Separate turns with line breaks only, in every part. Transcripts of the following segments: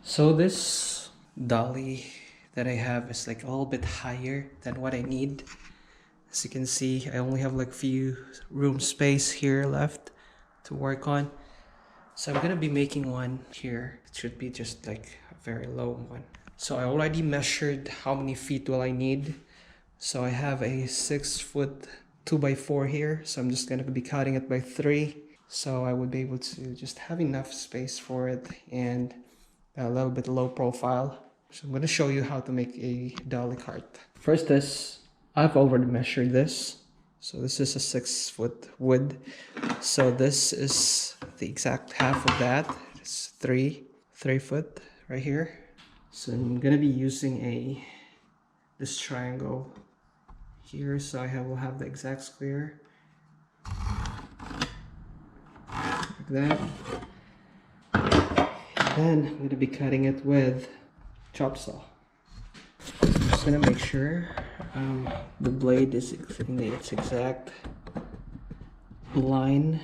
So this dolly that I have is like a little bit higher than what I need. As you can see, I only have like few room space here left to work on. So I'm gonna be making one here. It should be just like a very low one. So I already measured how many feet will I need. So I have a 6 foot 2x4 here. So I'm just gonna be cutting it by 3. So I would be able to just have enough space for it and a little bit low profile. So I'm gonna show you how to make a dolly cart. First is, I've already measured this. So this is a 6 foot wood. So this is the exact half of that. It's 3 foot right here. So I'm gonna be using this triangle here. So will have the exact square. Like that. And then I'm gonna be cutting it with chop saw. I'm just gonna make sure the blade is in its exact line.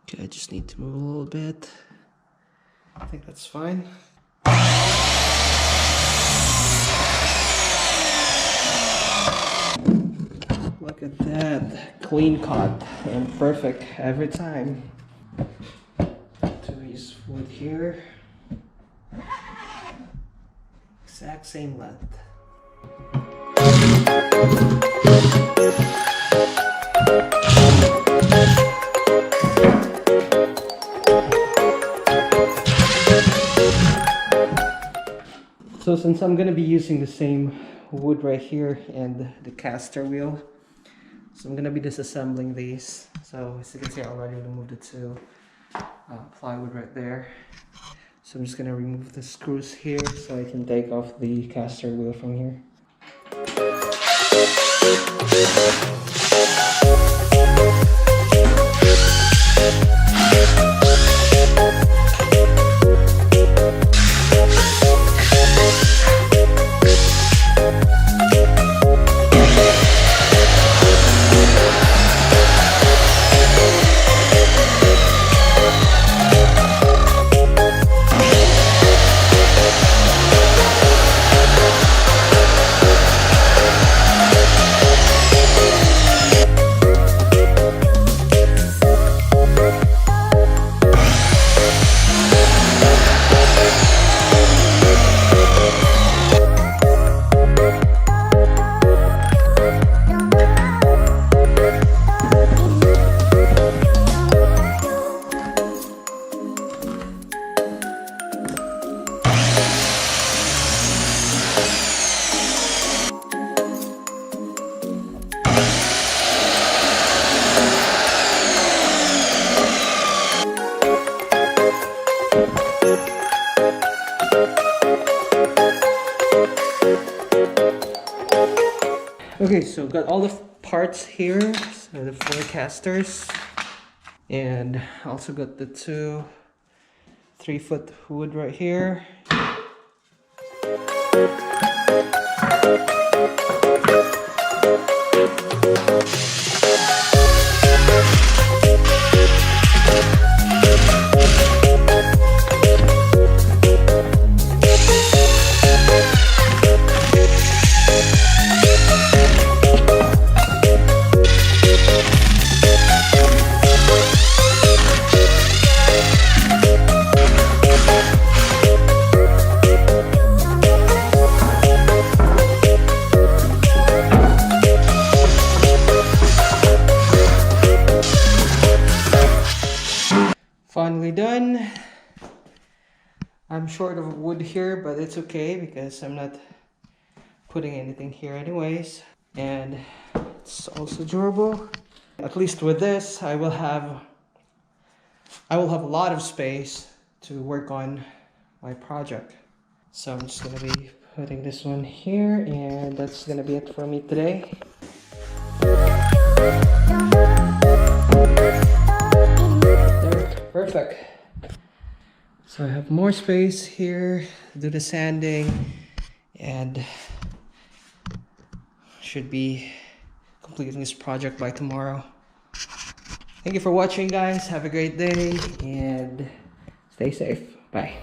Okay, I just need to move a little bit. I think that's fine. Look at that, clean cut and perfect every time. This wood here, exact same length. So since I'm gonna be using the same wood right here and the caster wheel, so I'm gonna be disassembling these. So as you can see, I already removed the 2 plywood right there. So I'm just gonna remove the screws here so I can take off the caster wheel from here. Okay, so got all the parts here, so the 4 casters, and also got the 2 3 foot wood right here. Finally done. I'm short of wood here, but it's okay because I'm not putting anything here anyways. And it's also durable. At least with this, I will have a lot of space to work on my project. So I'm just gonna be putting this one here, and that's gonna be it for me today. Perfect. So I have more space here, do the sanding, and should be completing this project by tomorrow. Thank you for watching, guys. Have a great day and stay safe. Bye.